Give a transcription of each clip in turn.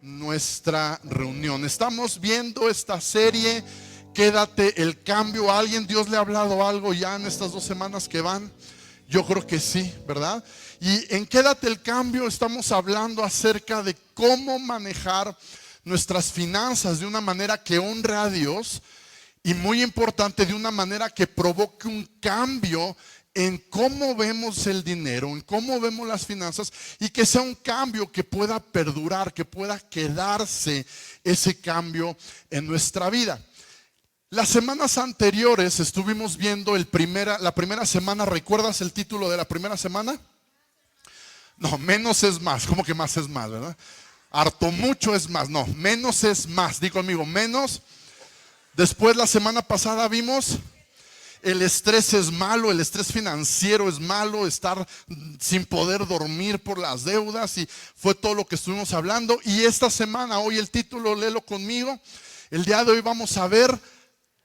nuestra reunión. Estamos viendo esta serie, Quédate el Cambio. ¿A alguien Dios le ha hablado algo ya en estas 2 semanas que van? Yo creo que sí, ¿verdad? Y en Quédate el Cambio estamos hablando acerca de cómo manejar nuestras finanzas de una manera que honre a Dios y, muy importante, de una manera que provoque un cambio en cómo vemos el dinero, en cómo vemos las finanzas, y que sea un cambio que pueda perdurar, que pueda quedarse ese cambio en nuestra vida. Las semanas anteriores estuvimos viendo la primera semana. ¿Recuerdas el título de la primera semana? No, menos es más. ¿Cómo que más es más, verdad? Harto mucho es más. No, menos es más. Di conmigo, menos. Después, la semana pasada vimos el estrés es malo, el estrés financiero es malo, estar sin poder dormir por las deudas, y fue todo lo que estuvimos hablando. Y esta semana, hoy el título, léelo conmigo. El día de hoy vamos a ver: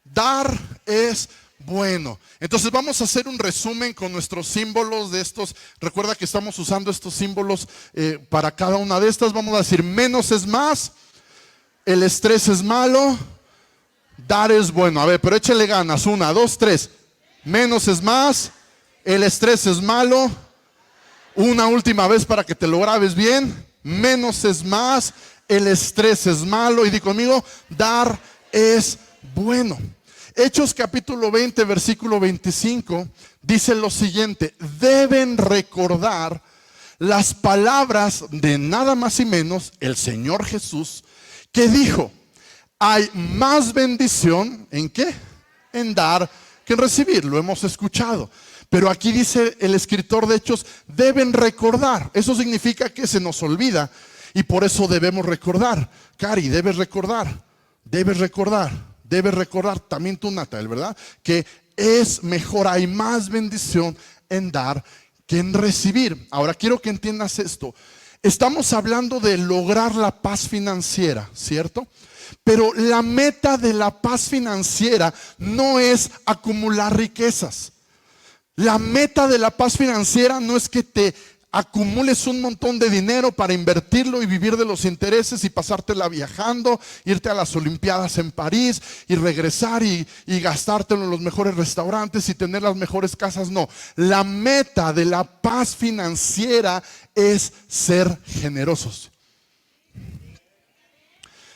dar es bueno. Entonces vamos a hacer un resumen con nuestros símbolos de estos. Recuerda que estamos usando estos símbolos para cada una de estas. Vamos a decir: menos es más, el estrés es malo, dar es bueno. A ver, pero échale ganas. 1, 2, 3. Menos es más, el estrés es malo. Una última vez para que te lo grabes bien. Menos es más, el estrés es malo. Y di conmigo: dar es bueno. Hechos capítulo 20, versículo 25 dice lo siguiente: deben recordar las palabras de nada más y menos el Señor Jesús, que dijo: hay más bendición ¿en qué? En dar que en recibir. Lo hemos escuchado. Pero aquí dice el escritor de Hechos: deben recordar. Eso significa que se nos olvida, y por eso debemos recordar. Cari, debes recordar. Debes recordar. Debes recordar. También tú, Natal, ¿verdad? Que es mejor, hay más bendición en dar que en recibir. Ahora quiero que entiendas esto. Estamos hablando de lograr la paz financiera, ¿cierto? Pero la meta de la paz financiera no es acumular riquezas. La meta de la paz financiera no es que te acumules un montón de dinero para invertirlo y vivir de los intereses y pasártela viajando, irte a las Olimpiadas en París y regresar y gastártelo en los mejores restaurantes y tener las mejores casas. No, la meta de la paz financiera es ser generosos.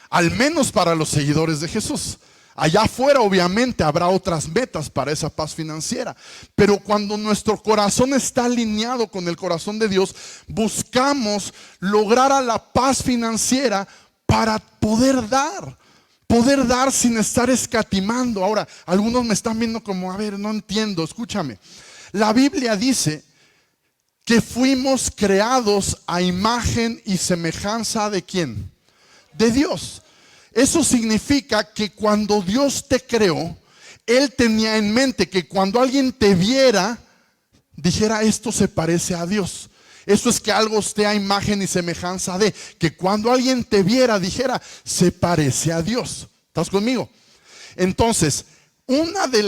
Al menos para los seguidores de Jesús. Allá afuera obviamente habrá otras metas para esa paz financiera, pero cuando nuestro corazón está alineado con el corazón de Dios, buscamos lograr a la paz financiera para poder dar sin estar escatimando. Ahora, algunos me están viendo como: a ver, no entiendo. Escúchame, la Biblia dice que fuimos creados a imagen y semejanza ¿de quién? De Dios. Eso significa que cuando Dios te creó, Él tenía en mente que cuando alguien te viera, dijera: esto se parece a Dios. Eso es que algo esté a imagen y semejanza de. Que cuando alguien te viera, dijera: se parece a Dios. ¿Estás conmigo? Entonces, una de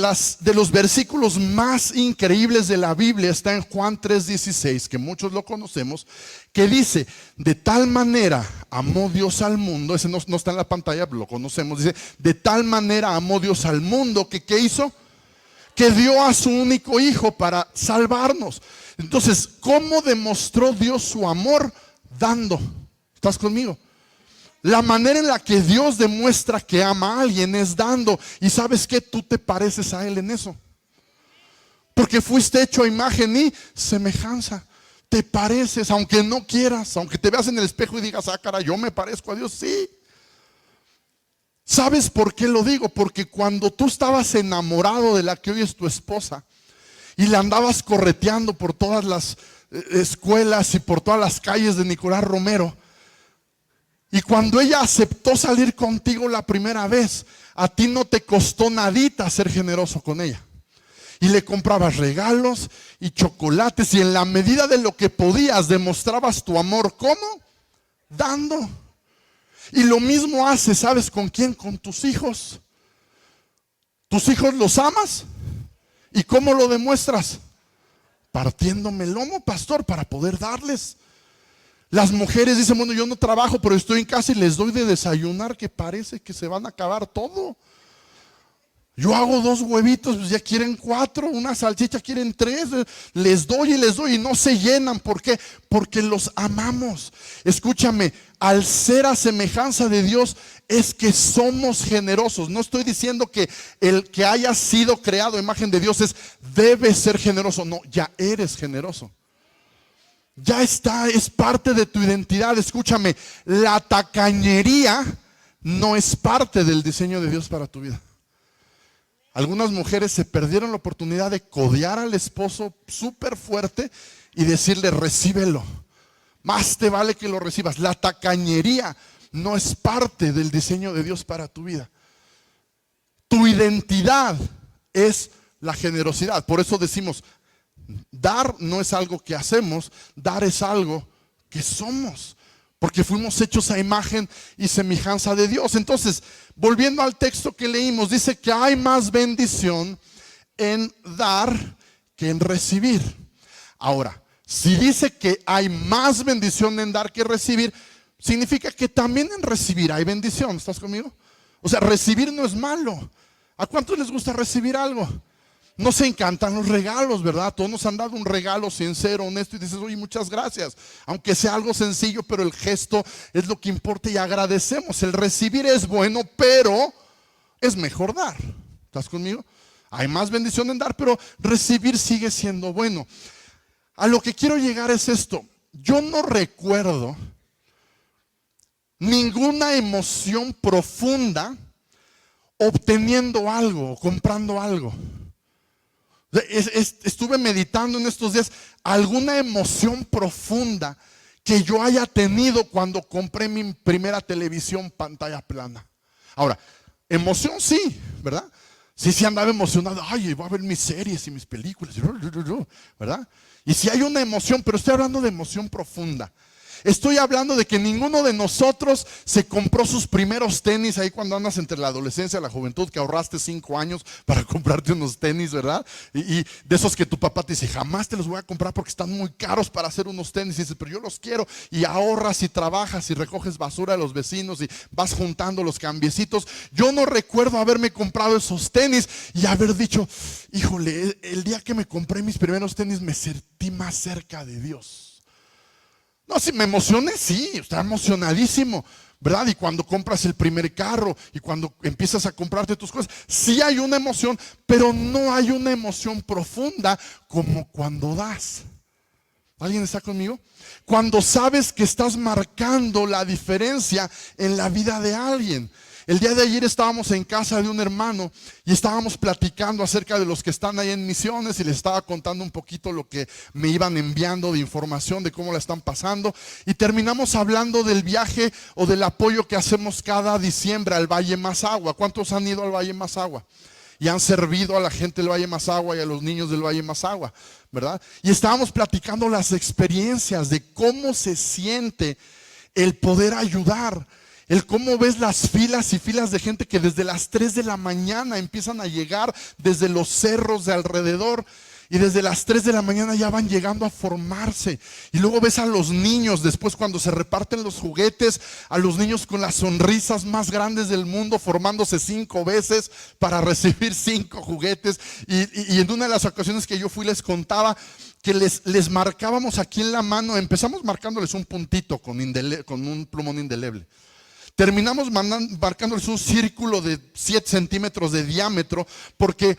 los versículos más increíbles de la Biblia está en Juan 3:16, que muchos lo conocemos, que dice: de tal manera amó Dios al mundo. Ese no está en la pantalla, pero lo conocemos. Dice: de tal manera amó Dios al mundo que ¿qué hizo? Que dio a su único hijo para salvarnos. Entonces, ¿cómo demostró Dios su amor? Dando. ¿Estás conmigo? La manera en la que Dios demuestra que ama a alguien es dando. Y ¿sabes qué? Tú te pareces a Él en eso, porque fuiste hecho a imagen y semejanza. Te pareces, aunque no quieras, aunque te veas en el espejo y digas: ah, cara, yo me parezco a Dios. Sí. ¿Sabes por qué lo digo? Porque cuando tú estabas enamorado de la que hoy es tu esposa y la andabas correteando por todas las escuelas y por todas las calles de Nicolás Romero, y cuando ella aceptó salir contigo la primera vez, a ti no te costó nadita ser generoso con ella. Y le comprabas regalos y chocolates, y en la medida de lo que podías demostrabas tu amor. ¿Cómo? Dando. Y lo mismo haces, ¿sabes con quién? Con tus hijos. ¿Tus hijos los amas? ¿Y cómo lo demuestras? Partiéndome el lomo, pastor, para poder darles. Las mujeres dicen, bueno, yo no trabajo, pero estoy en casa y les doy de desayunar que parece que se van a acabar todo. Yo hago 2 huevitos, pues ya quieren 4, una salchicha quieren 3, les doy y no se llenan. ¿Por qué? Porque los amamos. Escúchame, al ser a semejanza de Dios es que somos generosos. No estoy diciendo que el que haya sido creado a imagen de Dios debe ser generoso. No, ya eres generoso. Ya está, es parte de tu identidad. Escúchame, la tacañería no es parte del diseño de Dios para tu vida. Algunas mujeres se perdieron la oportunidad de codear al esposo súper fuerte y decirle, recíbelo. Más te vale que lo recibas. La tacañería no es parte del diseño de Dios para tu vida. Tu identidad es la generosidad. Por eso decimos, dar no es algo que hacemos, dar es algo que somos. Porque fuimos hechos a imagen y semejanza de Dios. Entonces, volviendo al texto que leímos, dice que hay más bendición en dar que en recibir. Ahora, si dice que hay más bendición en dar que recibir, significa que también en recibir hay bendición. ¿Estás conmigo? O sea, recibir no es malo. ¿A cuántos les gusta recibir algo? Nos encantan los regalos, ¿verdad? Todos nos han dado un regalo sincero, honesto y dices, oye, muchas gracias. Aunque sea algo sencillo, pero el gesto es lo que importa y agradecemos. El recibir es bueno, pero es mejor dar. ¿Estás conmigo? Hay más bendición en dar, pero recibir sigue siendo bueno. A lo que quiero llegar es esto. Yo no recuerdo ninguna emoción profunda obteniendo algo, comprando algo. Estuve meditando en estos días alguna emoción profunda que yo haya tenido cuando compré mi primera televisión pantalla plana. Ahora, emoción sí, ¿verdad? Sí andaba emocionado. Ay, voy a ver mis series y mis películas, ¿verdad? Y sí hay una emoción, pero estoy hablando de emoción profunda. Estoy hablando de que ninguno de nosotros se compró sus primeros tenis ahí cuando andas entre la adolescencia y la juventud, que ahorraste 5 años para comprarte unos tenis, ¿verdad? Y de esos que tu papá te dice, jamás te los voy a comprar porque están muy caros para hacer unos tenis. Y dices, pero yo los quiero. Y ahorras y trabajas y recoges basura de los vecinos y vas juntando los cambiecitos. Yo no recuerdo haberme comprado esos tenis y haber dicho, híjole, el día que me compré mis primeros tenis me sentí más cerca de Dios. No, si me emocioné, sí, está emocionadísimo, ¿verdad? Y cuando compras el primer carro y cuando empiezas a comprarte tus cosas, sí hay una emoción, pero no hay una emoción profunda como cuando das. ¿Alguien está conmigo? Cuando sabes que estás marcando la diferencia en la vida de alguien. El día de ayer estábamos en casa de un hermano y estábamos platicando acerca de los que están ahí en misiones y les estaba contando un poquito lo que me iban enviando de información de cómo la están pasando y terminamos hablando del viaje o del apoyo que hacemos cada diciembre al Valle Mazahua. ¿Cuántos han ido al Valle Mazahua? Y han servido a la gente del Valle Mazahua y a los niños del Valle Mazahua, ¿verdad? Y estábamos platicando las experiencias de cómo se siente el poder ayudar. El cómo ves las filas y filas de gente que desde las 3 de la mañana empiezan a llegar desde los cerros de alrededor y desde las 3 de la mañana ya van llegando a formarse. Y luego ves a los niños después cuando se reparten los juguetes, a los niños con las sonrisas más grandes del mundo formándose 5 veces para recibir 5 juguetes. Y en una de las ocasiones que yo fui les contaba que les marcábamos aquí en la mano, empezamos marcándoles un puntito con un plumón indeleble. Terminamos marcándoles un círculo de 7 centímetros de diámetro porque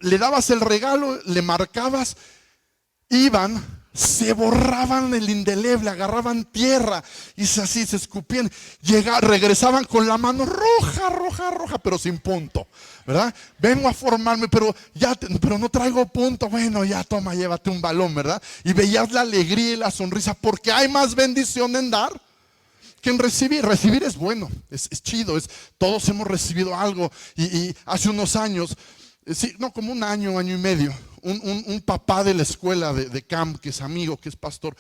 le dabas el regalo, le marcabas, iban, se borraban el indeleble, agarraban tierra y así se escupían, regresaban con la mano roja, pero sin punto, ¿verdad? Vengo a formarme, pero no traigo punto. Bueno, ya toma, llévate un balón, ¿verdad? Y veías la alegría y la sonrisa porque hay más bendición en dar que en recibir. Recibir es bueno, es chido, todos hemos recibido algo. Y hace unos años, como un año y medio, un papá de la escuela de camp, que es amigo, que es pastor,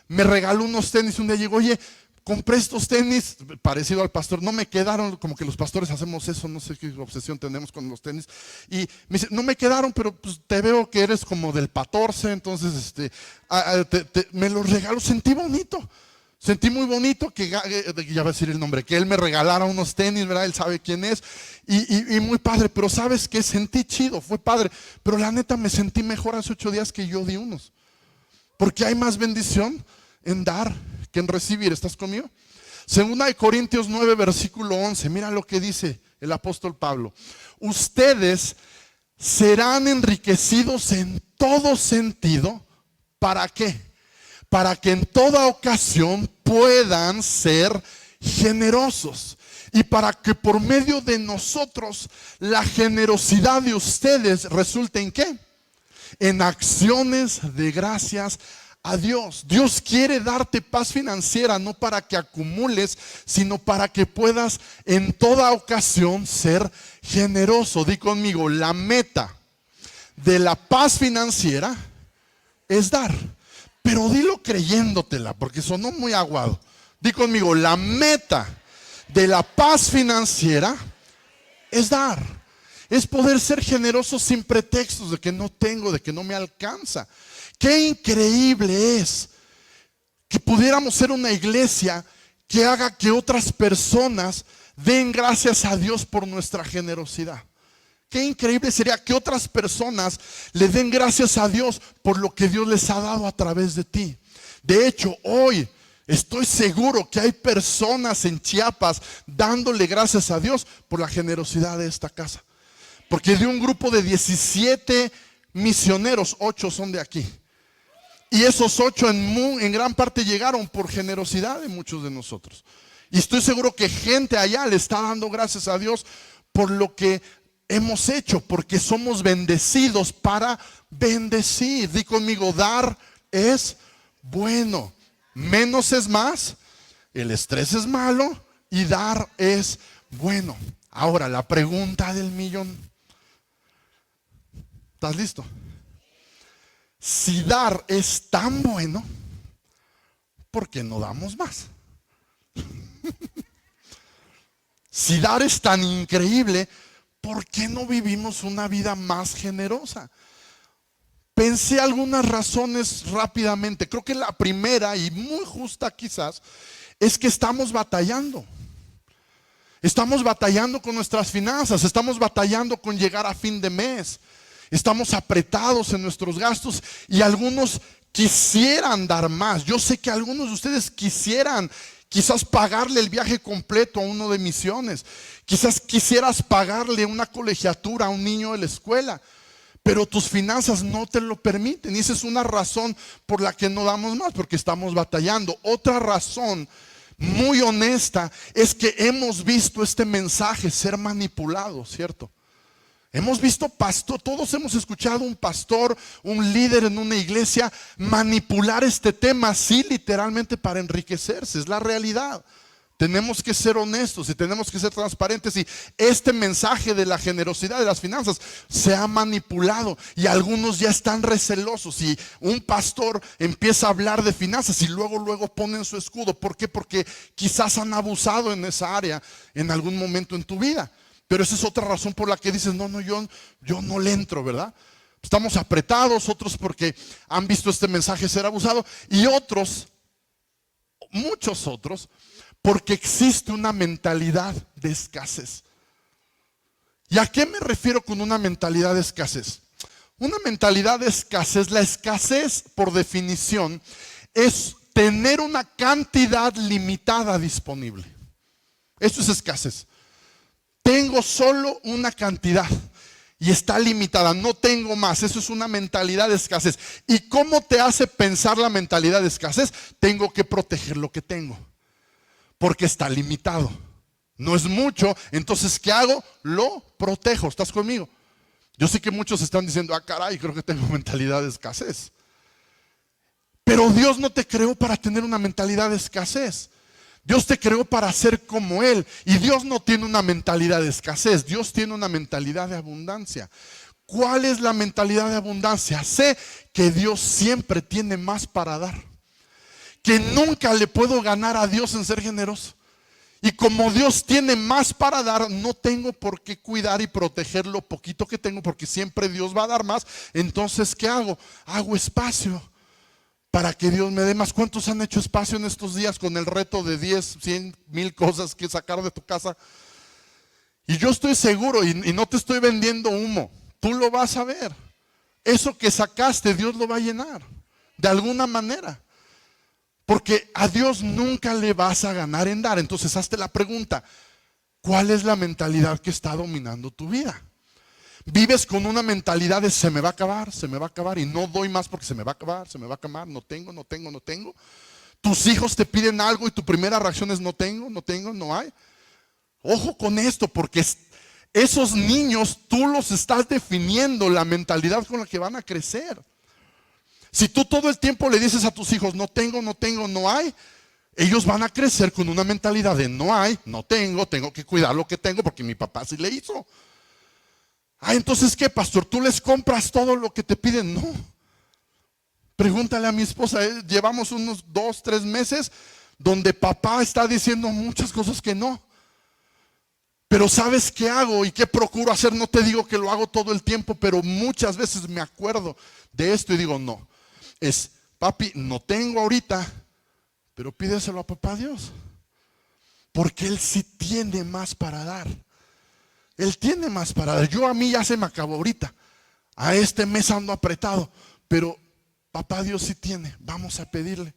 me regaló unos tenis. Un día llegó, oye, compré estos tenis, parecido al pastor, no me quedaron, como que los pastores hacemos eso, no sé qué obsesión tenemos con los tenis. Y me dice, no me quedaron, pero pues, te veo que eres como del 14, entonces me los regaló, sentí bonito. Sentí muy bonito que, ya va a decir el nombre, que él me regalara unos tenis, ¿verdad? Él sabe quién es. Y muy padre, pero ¿sabes qué? Sentí chido, fue padre. Pero la neta me sentí mejor hace 8 días que yo di unos. Porque hay más bendición en dar que en recibir. ¿Estás conmigo? Segunda de Corintios 9, versículo 11. Mira lo que dice el apóstol Pablo. Ustedes serán enriquecidos en todo sentido. ¿Para qué? Para que en toda ocasión puedan ser generosos y para que por medio de nosotros la generosidad de ustedes resulte en ¿qué? En acciones de gracias a Dios. Dios quiere darte paz financiera, no para que acumules, sino para que puedas en toda ocasión ser generoso. Di conmigo, la meta de la paz financiera es dar. Pero dilo creyéndotela, porque sonó muy aguado. Di conmigo, la meta de la paz financiera es dar. Es poder ser generoso sin pretextos de que no tengo, de que no me alcanza. Qué increíble es que pudiéramos ser una iglesia que haga que otras personas den gracias a Dios por nuestra generosidad. Qué increíble sería que otras personas le den gracias a Dios por lo que Dios les ha dado a través de ti. De hecho, hoy estoy seguro que hay personas en Chiapas dándole gracias a Dios por la generosidad de esta casa. Porque de un grupo de 17 misioneros, 8 son de aquí. Y esos 8 en gran parte llegaron por generosidad de muchos de nosotros. Y estoy seguro que gente allá le está dando gracias a Dios por lo que hemos hecho, porque somos bendecidos para bendecir. Di conmigo, dar es bueno. Menos es más, el estrés es malo y dar es bueno. Ahora, la pregunta del millón. ¿Estás listo? Si dar es tan bueno, ¿por qué no damos más? Si dar es tan increíble, ¿por qué no vivimos una vida más generosa? Pensé algunas razones rápidamente. Creo que la primera y muy justa quizás es que estamos batallando. Estamos batallando con nuestras finanzas, estamos batallando con llegar a fin de mes. Estamos apretados en nuestros gastos y algunos quisieran dar más. Yo sé que algunos de ustedes quisieran quizás pagarle el viaje completo a uno de misiones. Quizás quisieras pagarle una colegiatura a un niño de la escuela, pero tus finanzas no te lo permiten. Y esa es una razón por la que no damos más, porque estamos batallando. Otra razón muy honesta es que hemos visto este mensaje ser manipulado, ¿cierto? Hemos visto pastor, todos hemos escuchado un pastor, un líder en una iglesia manipular este tema, sí, literalmente para enriquecerse. Es la realidad. Tenemos que ser honestos y tenemos que ser transparentes. Y este mensaje de la generosidad de las finanzas se ha manipulado y algunos ya están recelosos. Y un pastor empieza a hablar de finanzas y luego ponen su escudo. ¿Por qué? Porque quizás han abusado en esa área en algún momento en tu vida. Pero esa es otra razón por la que dices, no, yo no le entro, ¿verdad? Estamos apretados, otros porque han visto este mensaje ser abusado y otros, muchos otros, porque existe una mentalidad de escasez. ¿Y a qué me refiero con una mentalidad de escasez? Una mentalidad de escasez, la escasez por definición es tener una cantidad limitada disponible. Eso es escasez. Tengo solo una cantidad y está limitada, no tengo más. Eso es una mentalidad de escasez. ¿Y cómo te hace pensar la mentalidad de escasez? Tengo que proteger lo que tengo, porque está limitado. No es mucho, entonces ¿qué hago? Lo protejo. ¿Estás conmigo? Yo sé que muchos están diciendo, caray, creo que tengo mentalidad de escasez. Pero Dios no te creó para tener una mentalidad de escasez. Dios te creó para ser como Él. Y Dios no tiene una mentalidad de escasez. Dios tiene una mentalidad de abundancia. ¿Cuál es la mentalidad de abundancia? Sé que Dios siempre tiene más para dar. Que nunca le puedo ganar a Dios en ser generoso. Y como Dios tiene más para dar, no tengo por qué cuidar y proteger lo poquito que tengo, porque siempre Dios va a dar más. Entonces, ¿qué hago? Hago espacio para que Dios me dé más. ¿Cuántos han hecho espacio en estos días con el reto de 10, 100, 1000 cosas que sacar de tu casa? Y yo estoy seguro, y no te estoy vendiendo humo, tú lo vas a ver. Eso que sacaste, Dios lo va a llenar, de alguna manera. Porque a Dios nunca le vas a ganar en dar. Entonces hazte la pregunta, ¿cuál es la mentalidad que está dominando tu vida? Vives con una mentalidad de se me va a acabar y no doy más porque se me va a acabar, no tengo. Tus hijos te piden algo y tu primera reacción es no tengo, no hay. Ojo con esto, porque esos niños tú los estás definiendo la mentalidad con la que van a crecer. Si tú todo el tiempo le dices a tus hijos no tengo, no hay, ellos van a crecer con una mentalidad de no hay, no tengo, tengo que cuidar lo que tengo porque mi papá sí le hizo. Entonces ¿qué, pastor? ¿Tú les compras todo lo que te piden? No. Pregúntale a mi esposa, llevamos unos 2, 3 meses donde papá está diciendo muchas cosas que no. Pero ¿sabes qué hago y qué procuro hacer? No te digo que lo hago todo el tiempo, pero muchas veces me acuerdo de esto y digo no. Papi, no tengo ahorita, pero pídeselo a papá Dios. Porque Él sí tiene más para dar. Él tiene más para dar. A mí ya se me acabó ahorita. A este mes ando apretado, pero papá Dios sí tiene. Vamos a pedirle.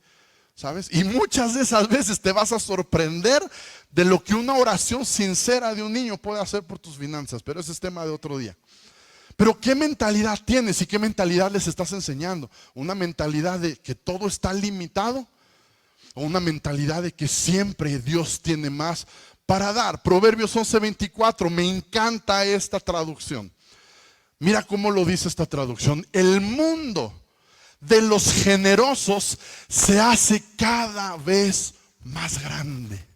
¿Sabes? Y muchas de esas veces te vas a sorprender de lo que una oración sincera de un niño puede hacer por tus finanzas, pero ese es tema de otro día. Pero ¿qué mentalidad tienes y qué mentalidad les estás enseñando? ¿Una mentalidad de que todo está limitado? ¿O una mentalidad de que siempre Dios tiene más para dar? Proverbios 11:24, me encanta esta traducción. Mira cómo lo dice esta traducción. El mundo de los generosos se hace cada vez más grande.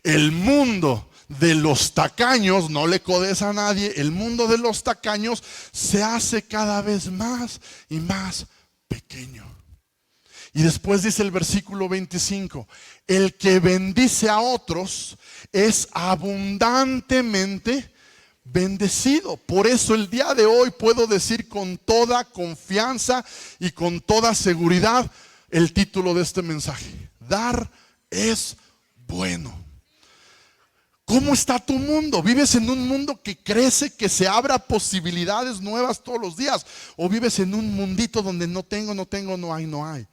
El mundo de los tacaños, no le codes a nadie, el mundo de los tacaños se hace cada vez más y más pequeño. Y después dice el versículo 25, el que bendice a otros es abundantemente bendecido. Por eso el día de hoy puedo decir con toda confianza y con toda seguridad el título de este mensaje: dar es bueno. ¿Cómo está tu mundo? ¿Vives en un mundo que crece, que se abra posibilidades nuevas todos los días? ¿O vives en un mundito donde no tengo, no hay?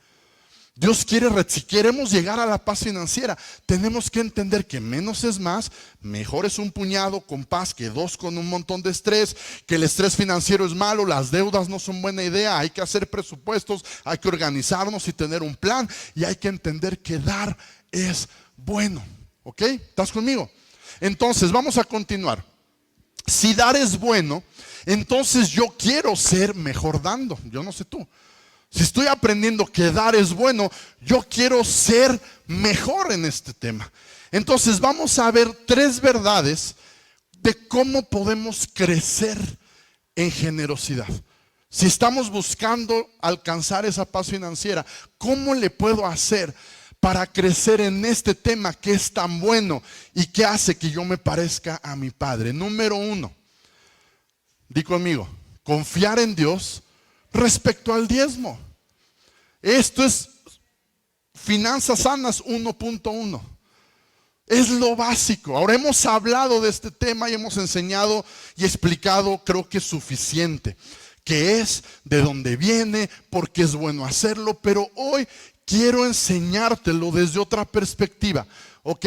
Dios quiere, si queremos llegar a la paz financiera, tenemos que entender que menos es más, mejor es un puñado con paz que 2 con un montón de estrés, que el estrés financiero es malo, las deudas no son buena idea, hay que hacer presupuestos, hay que organizarnos y tener un plan, y hay que entender que dar es bueno. ¿Ok? ¿Estás conmigo? Entonces vamos a continuar. Si dar es bueno, entonces yo quiero ser mejor dando. Yo no sé tú. Si estoy aprendiendo que dar es bueno, yo quiero ser mejor en este tema. Entonces vamos a ver 3 verdades de cómo podemos crecer en generosidad. Si estamos buscando alcanzar esa paz financiera, ¿cómo le puedo hacer para crecer en este tema que es tan bueno y que hace que yo me parezca a mi Padre? Número 1, di conmigo, confiar en Dios respecto al diezmo. Esto es Finanzas Sanas 1.1. Es lo básico. Ahora hemos hablado de este tema y hemos enseñado y explicado, creo que es suficiente, qué es, de dónde viene, por qué es bueno hacerlo, pero hoy quiero enseñártelo desde otra perspectiva, ¿ok?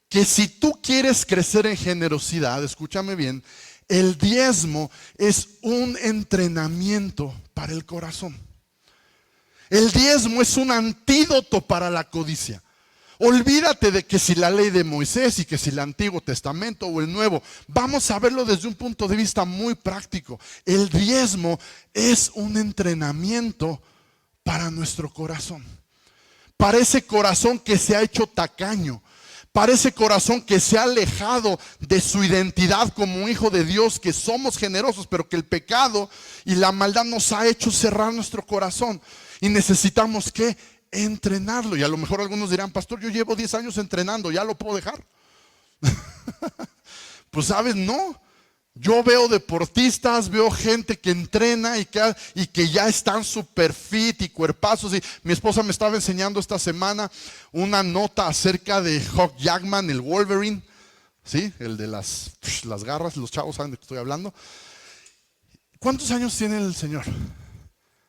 Que si tú quieres crecer en generosidad, escúchame bien, el diezmo es un entrenamiento para el corazón. El diezmo es un antídoto para la codicia. Olvídate de que si la ley de Moisés y que si el Antiguo Testamento o el Nuevo, vamos a verlo desde un punto de vista muy práctico. El diezmo es un entrenamiento para nuestro corazón. Para ese corazón que se ha hecho tacaño, para ese corazón que se ha alejado de su identidad como hijo de Dios, que somos generosos, pero que el pecado y la maldad nos ha hecho cerrar nuestro corazón. Y necesitamos que entrenarlo. Y a lo mejor algunos dirán, pastor, yo llevo 10 años entrenando, ¿ya lo puedo dejar? Pues sabes, no. Yo veo deportistas, veo gente que entrena y que ya están super fit y cuerpazos. Y mi esposa me estaba enseñando esta semana una nota acerca de Hugh Jackman, el Wolverine, ¿sí? El de las garras, los chavos saben de qué estoy hablando. ¿Cuántos años tiene el señor?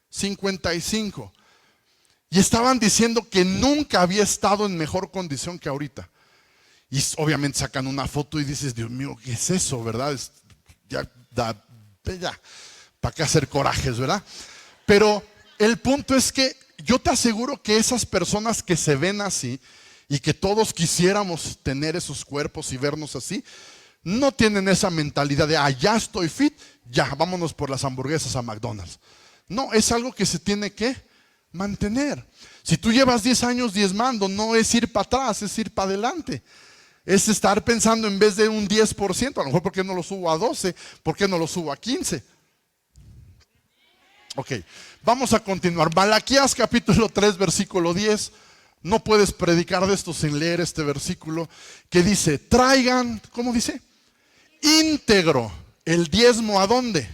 55. Y estaban diciendo que nunca había estado en mejor condición que ahorita. Y obviamente sacan una foto y dices, Dios mío, ¿qué es eso, verdad? Ya, ¿para qué hacer corajes, verdad? Pero el punto es que yo te aseguro que esas personas que se ven así y que todos quisiéramos tener esos cuerpos y vernos así, no tienen esa mentalidad de, ya estoy fit, ya, vámonos por las hamburguesas a McDonald's. No, es algo que se tiene que mantener. Si tú llevas 10 años diezmando, no es ir para atrás, es ir para adelante. Es estar pensando en vez de un 10%, a lo mejor ¿por qué no lo subo a 12? ¿Por qué no lo subo a 15? Ok, vamos a continuar. Malaquías capítulo 3, versículo 10. No puedes predicar de esto sin leer este versículo que dice, traigan, ¿cómo dice? Íntegro el diezmo, ¿a dónde?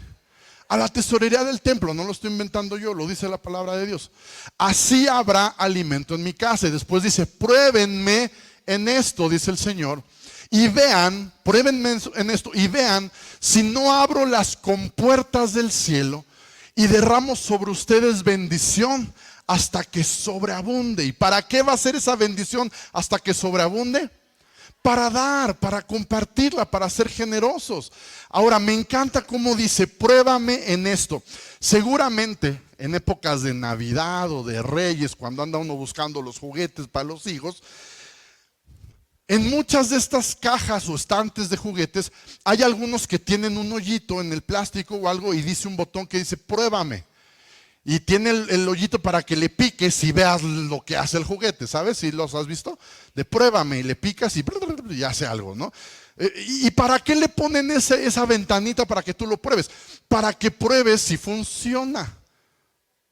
A la tesorería del templo. No lo estoy inventando yo, lo dice la palabra de Dios. Así habrá alimento en mi casa. Y después dice, pruébenme en esto, dice el Señor, y vean, pruébenme en esto, y vean si no abro las compuertas del cielo y derramo sobre ustedes bendición hasta que sobreabunde. ¿Y para qué va a ser esa bendición hasta que sobreabunde? Para dar, para compartirla, para ser generosos. Ahora, me encanta cómo dice, pruébame en esto. Seguramente en épocas de Navidad o de Reyes, cuando anda uno buscando los juguetes para los hijos, en muchas de estas cajas o estantes de juguetes hay algunos que tienen un hoyito en el plástico o algo y dice un botón que dice pruébame. Y tiene el hoyito para que le piques y veas lo que hace el juguete, ¿sabes? Si los has visto, de pruébame y le picas y hace algo, ¿no? ¿Y para qué le ponen esa ventanita para que tú lo pruebes? Para que pruebes si funciona.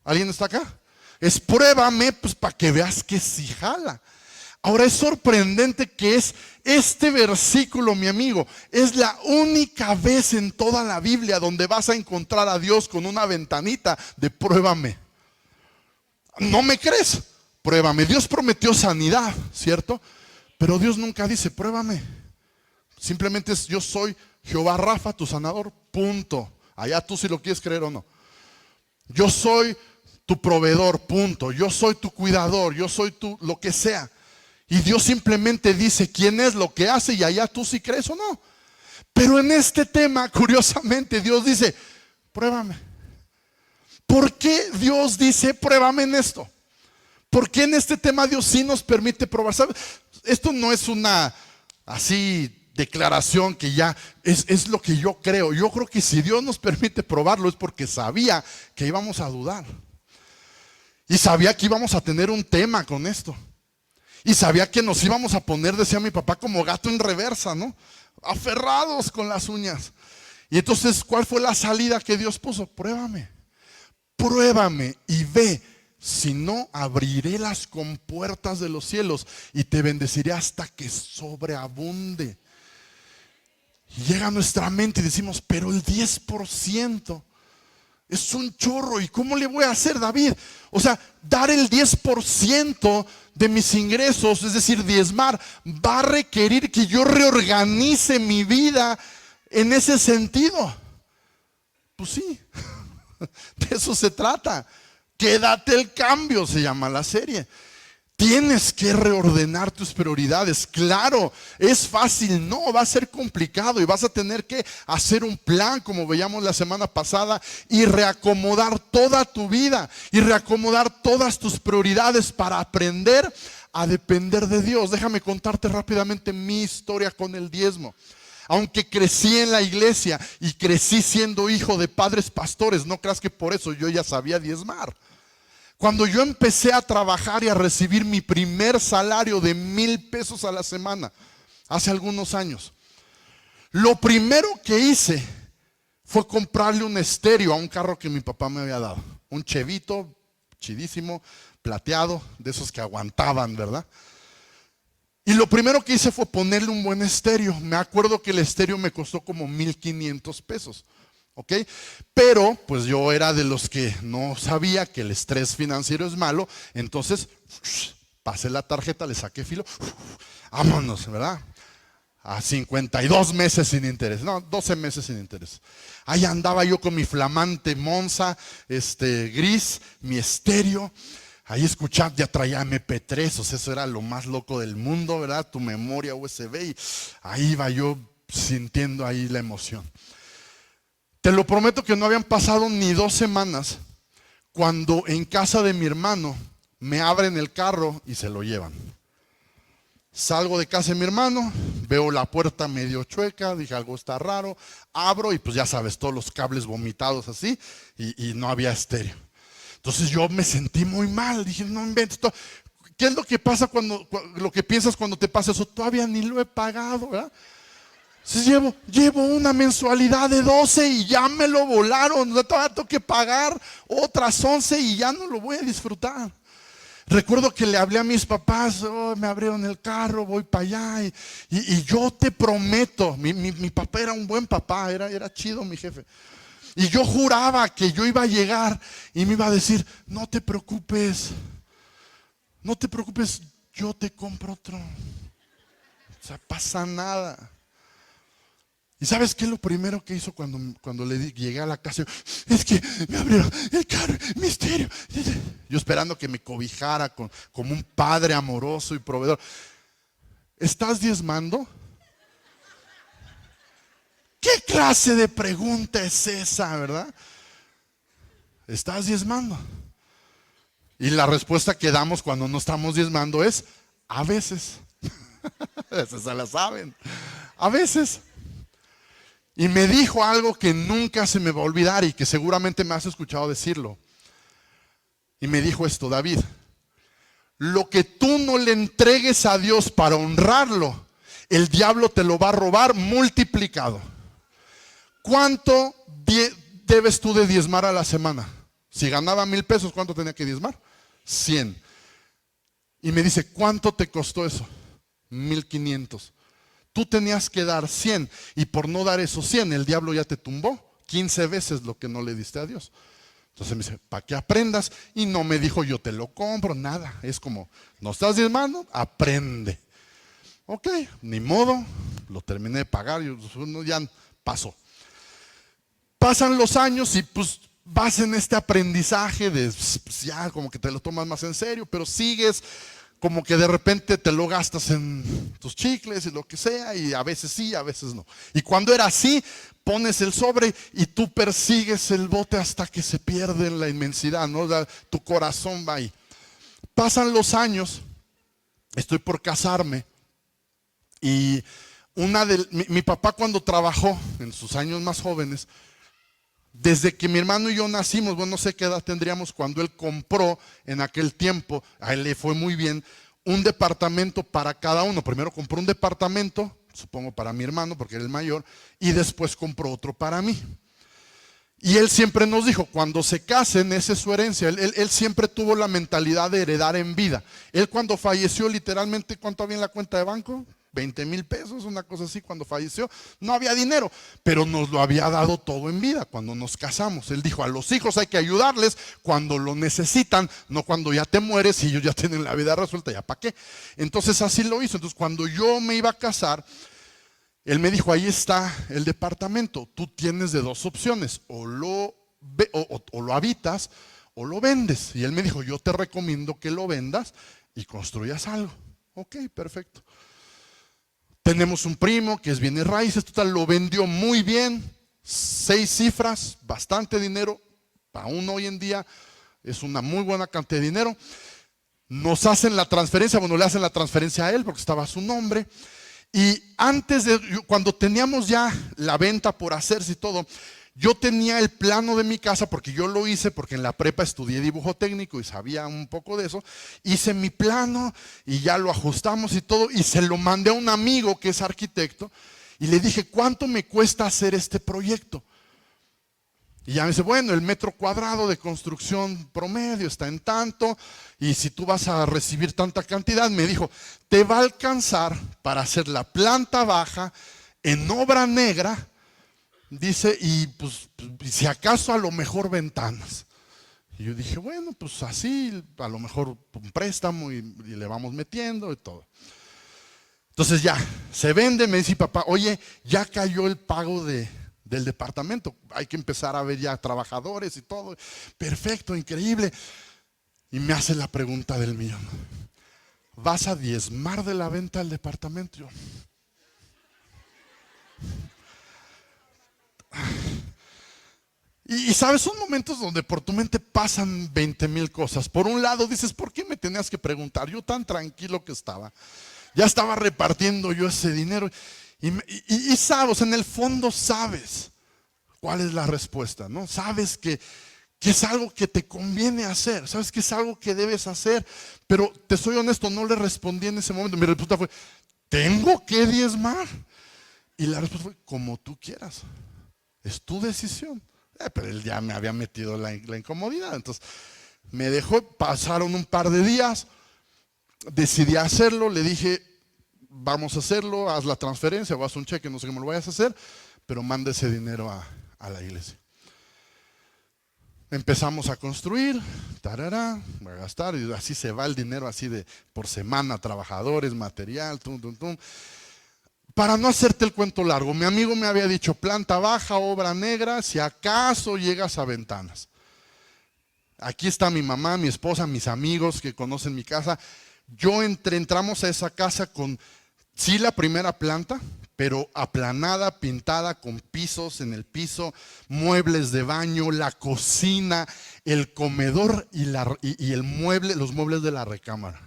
¿Alguien está acá? Es pruébame, pues para que veas que sí jala. Ahora es sorprendente que es este versículo, mi amigo, es la única vez en toda la Biblia donde vas a encontrar a Dios con una ventanita de pruébame. ¿No me crees? Pruébame. Dios prometió sanidad, ¿cierto? Pero Dios nunca dice pruébame. Simplemente es yo soy Jehová Rafa, tu sanador, punto. Allá tú si lo quieres creer o no. Yo soy tu proveedor, punto. Yo soy tu cuidador, yo soy tu lo que sea. Y Dios simplemente dice quién es, lo que hace y allá tú si crees o no. Pero en este tema, curiosamente, Dios dice, pruébame. ¿Por qué Dios dice, pruébame en esto? ¿Por qué en este tema Dios sí nos permite probar? ¿Sabes? Esto no es una así declaración que ya es lo que yo creo. Yo creo que si Dios nos permite probarlo es porque sabía que íbamos a dudar. Y sabía que íbamos a tener un tema con esto. Y sabía que nos íbamos a poner, decía mi papá, como gato en reversa, ¿no? Aferrados con las uñas. Y entonces, ¿cuál fue la salida que Dios puso? Pruébame. Pruébame y ve. Si no, abriré las compuertas de los cielos y te bendeciré hasta que sobreabunde. Y llega a nuestra mente y decimos, pero el 10%. Es un chorro. ¿Y cómo le voy a hacer, David? O sea, dar el 10% de mis ingresos, es decir, diezmar, va a requerir que yo reorganice mi vida en ese sentido. Pues sí, de eso se trata. Quédate el cambio, se llama la serie. Tienes que reordenar tus prioridades. Claro, es fácil, no, va a ser complicado y vas a tener que hacer un plan, como veíamos la semana pasada, y reacomodar toda tu vida y reacomodar todas tus prioridades para aprender a depender de Dios. Déjame contarte rápidamente mi historia con el diezmo. Aunque crecí en la iglesia y crecí siendo hijo de padres pastores, no creas que por eso yo ya sabía diezmar. Cuando yo empecé a trabajar y a recibir mi primer salario de 1,000 pesos a la semana, hace algunos años, lo primero que hice fue comprarle un estéreo a un carro que mi papá me había dado. Un Chevito, chidísimo, plateado, de esos que aguantaban, ¿verdad? Y lo primero que hice fue ponerle un buen estéreo. Me acuerdo que el estéreo me costó como 1,500 pesos. ¿Ok? Pero pues yo era de los que no sabía que el estrés financiero es malo. Entonces pasé la tarjeta, le saqué filo. Vámonos, ¿verdad? A 52 meses sin interés. No, 12 meses sin interés. Ahí andaba yo con mi flamante Monza gris, mi estéreo. Ahí escuchaba, ya traía MP3, o sea, eso era lo más loco del mundo, ¿verdad? Tu memoria USB, y ahí iba yo sintiendo ahí la emoción. Te lo prometo que no habían pasado ni 2 semanas cuando en casa de mi hermano me abren el carro y se lo llevan. Salgo de casa de mi hermano, veo la puerta medio chueca, dije algo está raro, abro y pues ya sabes, todos los cables vomitados así y no había estéreo. Entonces yo me sentí muy mal, dije no inventes. ¿Qué es lo que pasa lo que piensas cuando te pasa eso? Todavía ni lo he pagado, ¿verdad? Entonces llevo una mensualidad de 12 y ya me lo volaron, todavía tengo que pagar otras 11 y ya no lo voy a disfrutar. Recuerdo que le hablé a mis papás, me abrieron el carro, voy para allá y yo te prometo, mi papá era un buen papá, era chido mi jefe. Y yo juraba que yo iba a llegar y me iba a decir, no te preocupes, yo te compro otro. O sea, pasa nada. ¿Y sabes qué es lo primero que hizo cuando llegué a la casa? Es que me abrieron el carro, misterio. Yo esperando que me cobijara como un padre amoroso y proveedor. ¿Estás diezmando? ¿Qué clase de pregunta es esa, verdad? ¿Estás diezmando? Y la respuesta que damos cuando no estamos diezmando es, a veces. Esas se la saben. A veces. Y me dijo algo que nunca se me va a olvidar y que seguramente me has escuchado decirlo. Y me dijo esto, David, lo que tú no le entregues a Dios para honrarlo, el diablo te lo va a robar multiplicado. ¿Cuánto debes tú de diezmar a la semana? Si ganaba 1,000 pesos, ¿cuánto tenía que diezmar? 100. Y me dice, ¿cuánto te costó eso? 1,500. Tú tenías que dar 100 y por no dar esos 100 el diablo ya te tumbó 15 veces lo que no le diste a Dios. Entonces me dice, para que aprendas. Y no me dijo, yo te lo compro, nada. Es como, no estás diezmando, aprende. Ok, ni modo, lo terminé de pagar, ya pasó. Pasan los años y pues vas en este aprendizaje de pues, ya como que te lo tomas más en serio, pero sigues como que de repente te lo gastas en tus chicles y lo que sea, y a veces sí, a veces no. Y cuando era así, pones el sobre y tú persigues el bote hasta que se pierde en la inmensidad, ¿no? Tu corazón va ahí. Pasan los años, estoy por casarme y mi papá cuando trabajó en sus años más jóvenes, desde que mi hermano y yo nacimos, bueno, no sé qué edad tendríamos cuando él compró en aquel tiempo, a él le fue muy bien, un departamento para cada uno. Primero compró un departamento, supongo para mi hermano porque era el mayor, y después compró otro para mí. Y él siempre nos dijo, cuando se casen, esa es su herencia. Él siempre tuvo la mentalidad de heredar en vida. Él cuando falleció, literalmente, ¿cuánto había en la cuenta de banco? 20,000 pesos, una cosa así. Cuando falleció no había dinero, pero nos lo había dado todo en vida cuando nos casamos. Él dijo, a los hijos hay que ayudarles cuando lo necesitan, no cuando ya te mueres y ellos ya tienen la vida resuelta, ya para qué. Entonces así lo hizo. Entonces cuando yo me iba a casar, él me dijo, ahí está el departamento, tú tienes de 2 opciones, o lo habitas o lo vendes. Y él me dijo, yo te recomiendo que lo vendas y construyas algo. Ok, perfecto. Tenemos un primo que es bienes raíces, total, lo vendió muy bien, 6 cifras, bastante dinero, para uno hoy en día es una muy buena cantidad de dinero. Nos hacen la transferencia, bueno, le hacen la transferencia a él porque estaba a su nombre. Y cuando teníamos ya la venta por hacerse y todo, yo tenía el plano de mi casa porque yo lo hice, porque en la prepa estudié dibujo técnico y sabía un poco de eso. Hice mi plano y ya lo ajustamos y todo, y se lo mandé a un amigo que es arquitecto y le dije, ¿cuánto me cuesta hacer este proyecto? Y ya me dice, bueno, el metro cuadrado de construcción promedio está en tanto, y si tú vas a recibir tanta cantidad, me dijo, te va a alcanzar para hacer la planta baja en obra negra, dice, y pues si acaso a lo mejor ventanas. Y yo dije, bueno, pues así, a lo mejor un préstamo y le vamos metiendo y todo. Entonces ya, se vende, me dice papá, oye, ya cayó el pago del departamento, hay que empezar a ver ya trabajadores y todo. Perfecto, increíble. Y me hace la pregunta del millón, ¿vas a diezmar de la venta del departamento? Yo, y sabes, son momentos donde por tu mente pasan 20,000 cosas. Por un lado dices, ¿por qué me tenías que preguntar? Yo tan tranquilo que estaba. Ya estaba repartiendo yo ese dinero. Y sabes, en el fondo sabes cuál es la respuesta, ¿no? Sabes que es algo que te conviene hacer. Sabes que es algo que debes hacer. Pero te soy honesto, no le respondí en ese momento. Mi respuesta fue, ¿tengo que diezmar? Y la respuesta fue, como tú quieras. Es tu decisión. Pero él ya me había metido la incomodidad. Entonces me dejó, pasaron un par de días, decidí hacerlo, le dije, vamos a hacerlo, haz la transferencia o haz un cheque, no sé cómo lo vayas a hacer, pero manda ese dinero a la iglesia. Empezamos a construir, voy a gastar, y así se va el dinero así de por semana, trabajadores, material, Para no hacerte el cuento largo, mi amigo me había dicho planta baja, obra negra, si acaso llegas a ventanas. Aquí está mi mamá, mi esposa, mis amigos que conocen mi casa. Entramos a esa casa con, sí, la primera planta, pero aplanada, pintada, con pisos en el piso, muebles de baño, la cocina, el comedor y los muebles de la recámara.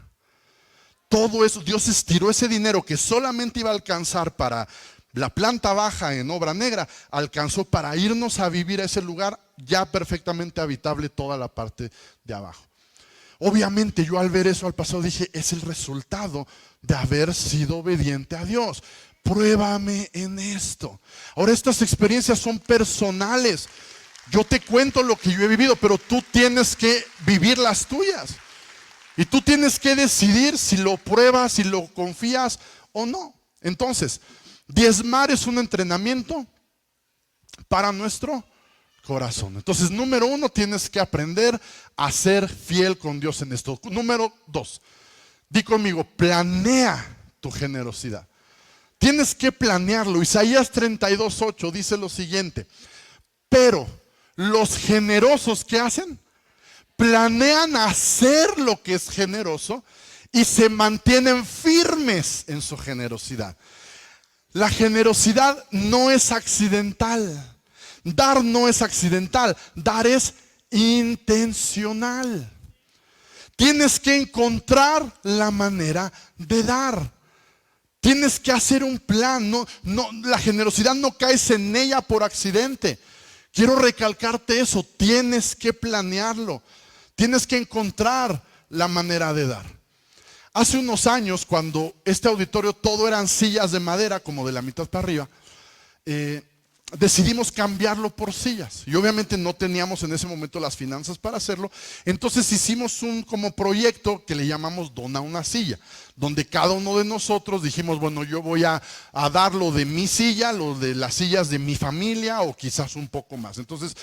Todo eso, Dios estiró ese dinero que solamente iba a alcanzar para la planta baja en obra negra, alcanzó para irnos a vivir a ese lugar ya perfectamente habitable toda la parte de abajo. Obviamente yo al ver eso al pasado dije, es el resultado de haber sido obediente a Dios. Pruébame en esto. Ahora estas experiencias son personales. Yo te cuento lo que yo he vivido, pero tú tienes que vivir las tuyas. Y tú tienes que decidir si lo pruebas, si lo confías o no. Entonces, diezmar es un entrenamiento para nuestro corazón. Entonces, número 1, tienes que aprender a ser fiel con Dios en esto. Número 2, di conmigo, planea tu generosidad. Tienes que planearlo. Isaías 32:8 dice lo siguiente, pero los generosos, ¿qué hacen? Planean hacer lo que es generoso y se mantienen firmes en su generosidad. La generosidad no es accidental. Dar no es accidental. Dar es intencional. Tienes que encontrar la manera de dar. Tienes que hacer un plan. La generosidad no caes en ella por accidente. Quiero recalcarte eso. Tienes que planearlo. Tienes que encontrar la manera de dar. Hace unos años, cuando este auditorio todo eran sillas de madera, como de la mitad para arriba, decidimos cambiarlo por sillas. Y obviamente no teníamos en ese momento las finanzas para hacerlo. Entonces hicimos un como proyecto que le llamamos Dona una silla, donde cada uno de nosotros dijimos, bueno, yo voy a dar lo de mi silla, lo de las sillas de mi familia o quizás un poco más. Entonces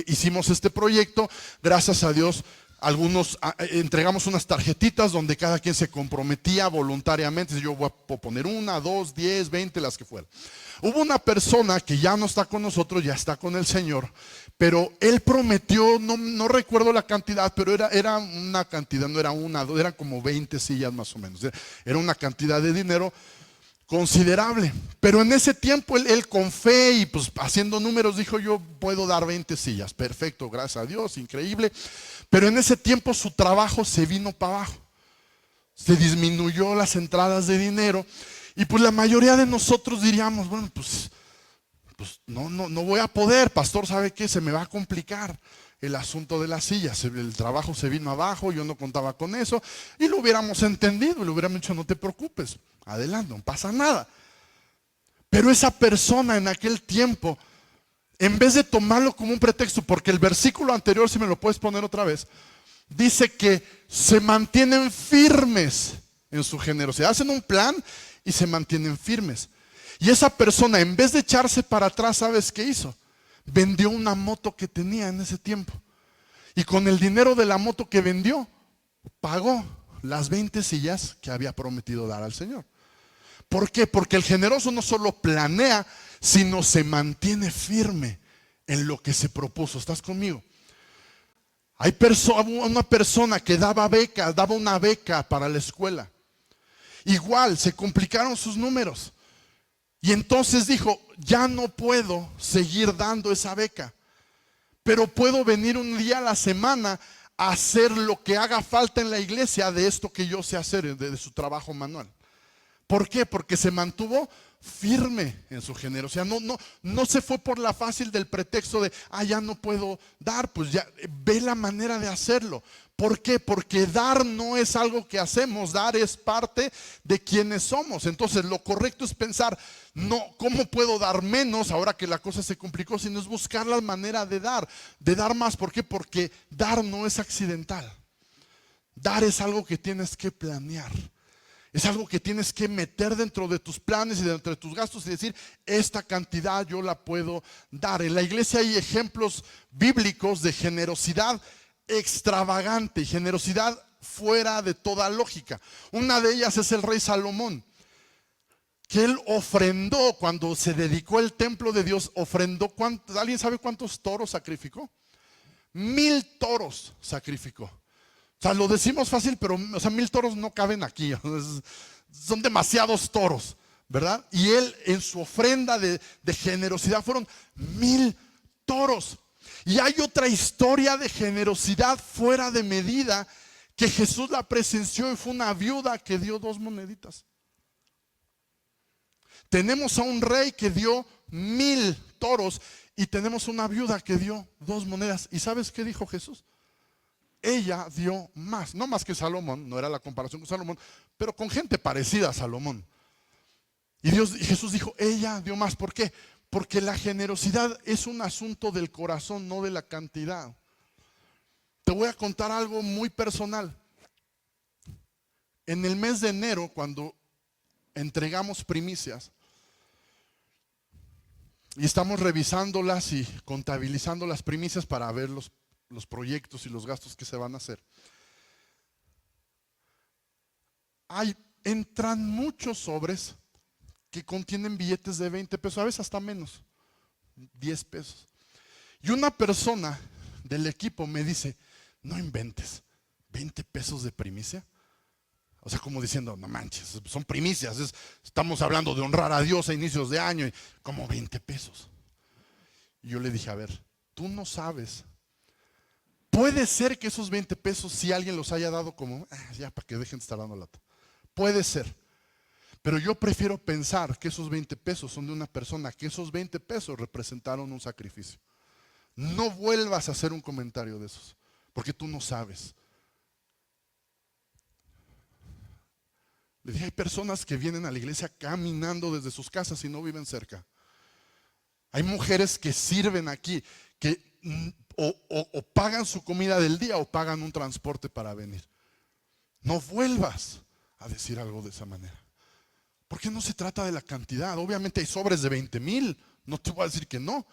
hicimos este proyecto, gracias a Dios. Algunos entregamos unas tarjetitas donde cada quien se comprometía voluntariamente. Yo voy a poner 1, 2, 10, 20, las que fueran. Hubo una persona que ya no está con nosotros, ya está con el Señor, pero él prometió, no recuerdo la cantidad, pero era una cantidad, no era una, eran como 20 sillas más o menos. Era una cantidad de dinero considerable. Pero en ese tiempo él con fe y pues haciendo números dijo, yo puedo dar 20 sillas. Perfecto, gracias a Dios, increíble. Pero en ese tiempo su trabajo se vino para abajo. Se disminuyó las entradas de dinero. Y pues la mayoría de nosotros diríamos, bueno, pues no voy a poder, pastor, ¿sabe qué? Se me va a complicar el asunto de las sillas. El trabajo se vino abajo, yo no contaba con eso. Y lo hubiéramos entendido, le hubiéramos dicho, no te preocupes, adelante, no pasa nada. Pero esa persona en aquel tiempo, en vez de tomarlo como un pretexto, porque el versículo anterior, si me lo puedes poner otra vez, dice que se mantienen firmes en su generosidad. Hacen un plan y se mantienen firmes. Y esa persona, en vez de echarse para atrás, ¿sabes qué hizo? Vendió una moto que tenía en ese tiempo. Y con el dinero de la moto que vendió, pagó las 20 sillas que había prometido dar al Señor. ¿Por qué? Porque el generoso no solo planea, sino se mantiene firme en lo que se propuso. ¿Estás conmigo? Hay una persona que daba una beca para la escuela. Igual, se complicaron sus números. Y entonces dijo, ya no puedo seguir dando esa beca, pero puedo venir un día a la semana a hacer lo que haga falta en la iglesia de esto que yo sé hacer, de su trabajo manual. ¿Por qué? Porque se mantuvo firme en su generosidad. No se fue por la fácil del pretexto de, ya no puedo dar. Pues ya ve la manera de hacerlo. ¿Por qué? Porque dar no es algo que hacemos, dar es parte de quienes somos. Entonces lo correcto es pensar, no, ¿cómo puedo dar menos ahora que la cosa se complicó? Sino es buscar la manera de dar más. ¿Por qué? Porque dar no es accidental. Dar es algo que tienes que planear. Es algo que tienes que meter dentro de tus planes y dentro de tus gastos y decir, esta cantidad yo la puedo dar. En la iglesia hay ejemplos bíblicos de generosidad extravagante y generosidad fuera de toda lógica. Una de ellas es el rey Salomón, que él ofrendó, cuando se dedicó el templo de Dios, ofrendó, ¿alguien sabe cuántos toros sacrificó? 1000 toros sacrificó. O sea, lo decimos fácil, pero 1000 toros no caben aquí. Son demasiados toros, ¿verdad? Y él en su ofrenda de generosidad fueron 1000 toros. Y hay otra historia de generosidad fuera de medida que Jesús la presenció y fue una viuda que dio 2 moneditas. Tenemos a un rey que dio 1000 toros y tenemos una viuda que dio 2 monedas. ¿Y sabes qué dijo Jesús? Ella dio más, no más que Salomón, no era la comparación con Salomón, pero con gente parecida a Salomón. Y Jesús dijo, ella dio más. ¿Por qué? Porque la generosidad es un asunto del corazón, no de la cantidad. Te voy a contar algo muy personal. En el mes de enero, cuando entregamos primicias y estamos revisándolas y contabilizando las primicias para ver los proyectos y los gastos que se van a hacer, entran muchos sobres que contienen billetes de 20 pesos, a veces hasta menos, 10 pesos. Y una persona del equipo me dice, no inventes, 20 pesos de primicia. O sea, como diciendo, no manches, son primicias, estamos hablando de honrar a Dios a inicios de año, y como 20 pesos. Y yo le dije, a ver, tú no sabes. Puede ser que esos 20 pesos, si alguien los haya dado como, ya para que dejen de estar dando lata. Puede ser. Pero yo prefiero pensar que esos 20 pesos son de una persona, que esos 20 pesos representaron un sacrificio. No vuelvas a hacer un comentario de esos, porque tú no sabes. Le dije, hay personas que vienen a la iglesia caminando desde sus casas y no viven cerca. Hay mujeres que sirven aquí, que o pagan su comida del día o pagan un transporte para venir. No vuelvas a decir algo de esa manera. Porque no se trata de la cantidad. Obviamente hay sobres de 20,000, no te voy a decir que no.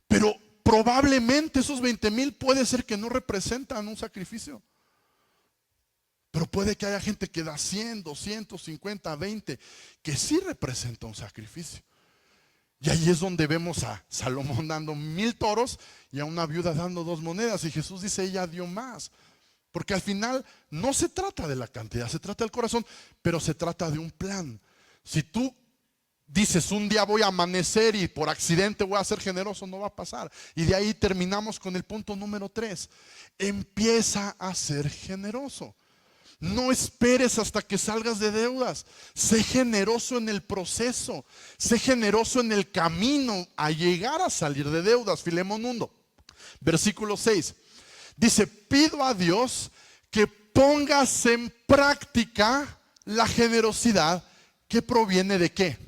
Pero probablemente esos 20,000 puede ser que no representan un sacrificio. Pero puede que haya gente que da 100, 200, 50, 20, que sí representa un sacrificio. Y ahí es donde vemos a Salomón dando 1000 toros y a una viuda dando 2 monedas. Y Jesús dice, ella dio más. Porque al final no se trata de la cantidad, se trata del corazón, pero se trata de un plan. Si tú dices, un día voy a amanecer y por accidente voy a ser generoso, no va a pasar. Y de ahí terminamos con el punto número 3. Empieza a ser generoso. No esperes hasta que salgas de deudas. Sé generoso en el proceso. Sé generoso en el camino a llegar a salir de deudas. Filemón 1, versículo 6. Dice, pido a Dios que pongas en práctica la generosidad que proviene de ¿qué?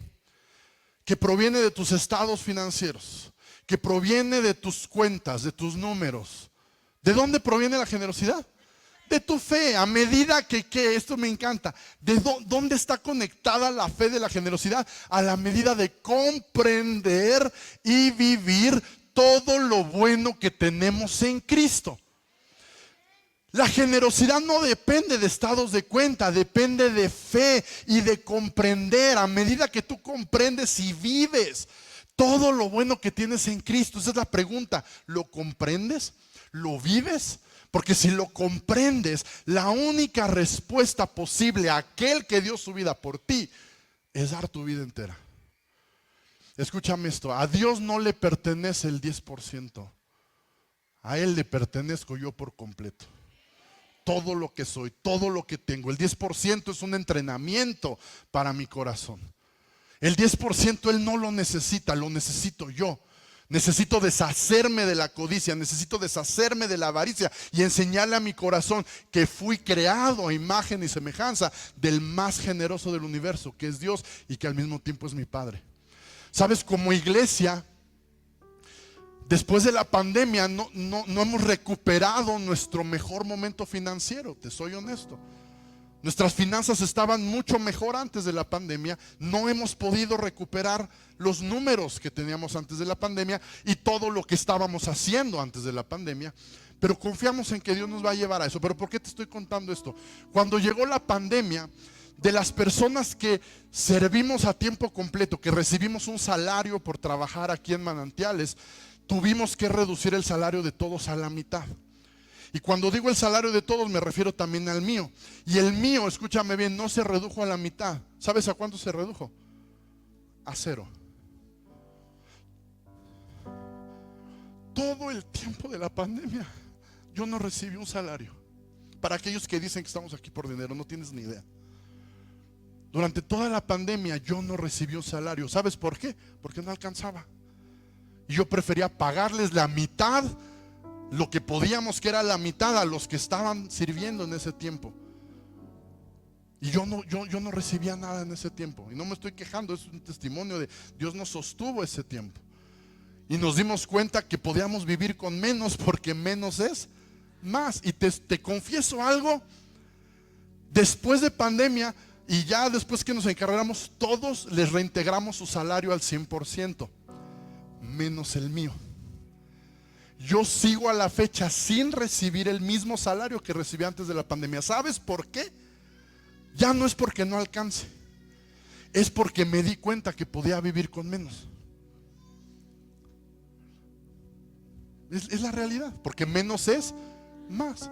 Que proviene de tus estados financieros, que proviene de tus cuentas, de tus números. ¿De dónde proviene la generosidad? De tu fe. A medida que, esto me encanta, ¿dónde está conectada la fe de la generosidad? A la medida de comprender y vivir todo lo bueno que tenemos en Cristo. La generosidad no depende de estados de cuenta, depende de fe y de comprender. A medida que tú comprendes y vives todo lo bueno que tienes en Cristo. Esa es la pregunta. ¿Lo comprendes? ¿Lo vives? Porque si lo comprendes, la única respuesta posible a aquel que dio su vida por ti es dar tu vida entera. Escúchame esto, a Dios no le pertenece el 10%. A Él le pertenezco yo por completo. Todo lo que soy, todo lo que tengo. El 10% es un entrenamiento para mi corazón. El 10% Él no lo necesita, lo necesito yo. Necesito deshacerme de la codicia, necesito deshacerme de la avaricia y enseñarle a mi corazón que fui creado a imagen y semejanza del más generoso del universo, que es Dios y que al mismo tiempo es mi Padre. Sabes, como iglesia, después de la pandemia no hemos recuperado nuestro mejor momento financiero, te soy honesto. Nuestras finanzas estaban mucho mejor antes de la pandemia. No hemos podido recuperar los números que teníamos antes de la pandemia y todo lo que estábamos haciendo antes de la pandemia. Pero confiamos en que Dios nos va a llevar a eso. ¿Pero por qué te estoy contando esto? Cuando llegó la pandemia, de las personas que servimos a tiempo completo, que recibimos un salario por trabajar aquí en Manantiales, tuvimos que reducir el salario de todos a la mitad. Y cuando digo el salario de todos me refiero también al mío. Y el mío, escúchame bien, no se redujo a la mitad. ¿Sabes a cuánto se redujo? A 0. Todo el tiempo de la pandemia yo no recibí un salario. Para aquellos que dicen que estamos aquí por dinero, no tienes ni idea. Durante toda la pandemia yo no recibí un salario. ¿Sabes por qué? Porque no alcanzaba. Y yo prefería pagarles la mitad, lo que podíamos, que era la mitad, a los que estaban sirviendo en ese tiempo. Y yo no recibía nada en ese tiempo. Y no me estoy quejando, es un testimonio de Dios nos sostuvo ese tiempo. Y nos dimos cuenta que podíamos vivir con menos, porque menos es más. Y te confieso algo, después de pandemia y ya después que nos encargamos, todos les reintegramos su salario al 100%, menos el mío. Yo sigo a la fecha sin recibir el mismo salario que recibí antes de la pandemia. ¿Sabes por qué? Ya no es porque no alcance, es porque me di cuenta que podía vivir con menos. Es la realidad, porque menos es más.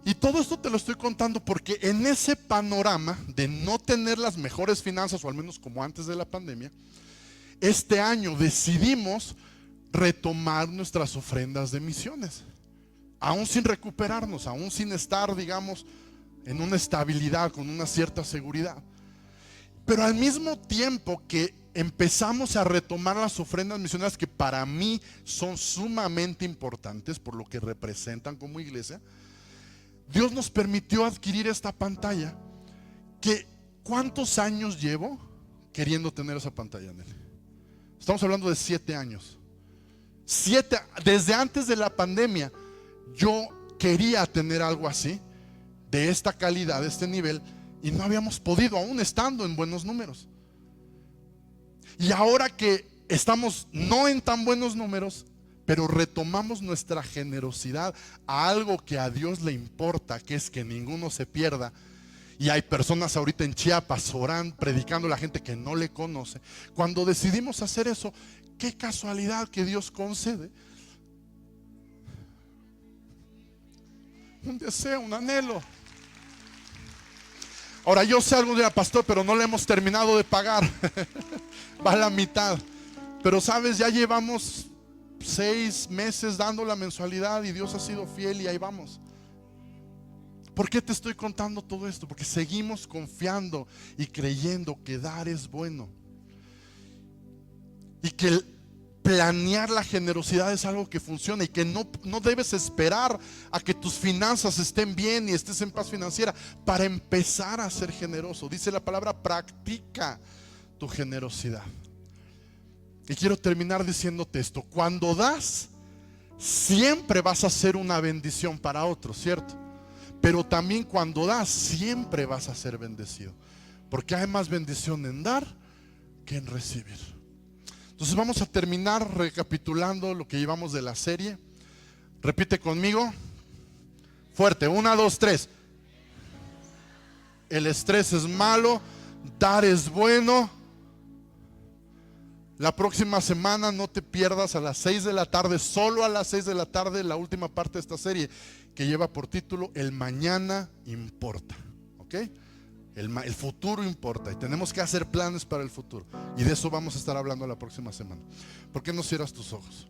Y todo esto te lo estoy contando porque en ese panorama de no tener las mejores finanzas, o al menos como antes de la pandemia, este año decidimos retomar nuestras ofrendas de misiones, aún sin recuperarnos, aún sin estar, digamos, en una estabilidad, con una cierta seguridad. Pero al mismo tiempo que empezamos a retomar las ofrendas misioneras, que para mí son sumamente importantes por lo que representan como iglesia, Dios nos permitió adquirir esta pantalla, que ¿cuántos años llevo queriendo tener esa pantalla, Nelly? Estamos hablando de 7 años. Desde antes de la pandemia yo quería tener algo así, de esta calidad, de este nivel, y no habíamos podido, aún estando en buenos números. Y ahora que estamos no en tan buenos números, pero retomamos nuestra generosidad a algo que a Dios le importa, que es que ninguno se pierda. Y hay personas ahorita en Chiapas orando, predicando a la gente que no le conoce. Cuando decidimos hacer eso, qué casualidad que Dios concede un deseo, un anhelo. Ahora, yo sé algo de pastor, pero no le hemos terminado de pagar. Va a la mitad. Pero sabes, ya llevamos 6 meses dando la mensualidad y Dios ha sido fiel y ahí vamos. ¿Por qué te estoy contando todo esto? Porque seguimos confiando y creyendo que dar es bueno, y que planear la generosidad es algo que funciona, y que no debes esperar a que tus finanzas estén bien y estés en paz financiera para empezar a ser generoso. Dice la palabra: practica tu generosidad. Y quiero terminar diciéndote esto: cuando das, siempre vas a ser una bendición para otros, ¿cierto? Pero también cuando das, siempre vas a ser bendecido, porque hay más bendición en dar que en recibir. Entonces vamos a terminar recapitulando lo que llevamos de la serie. Repite conmigo fuerte: 1, 2, 3. El estrés es malo, dar es bueno. La próxima semana no te pierdas a las 6 de la tarde, solo a las 6 de la tarde, la última parte de esta serie que lleva por título El mañana importa. ¿Ok? El futuro importa y tenemos que hacer planes para el futuro. Y de eso vamos a estar hablando la próxima semana. ¿Por qué no cierras tus ojos?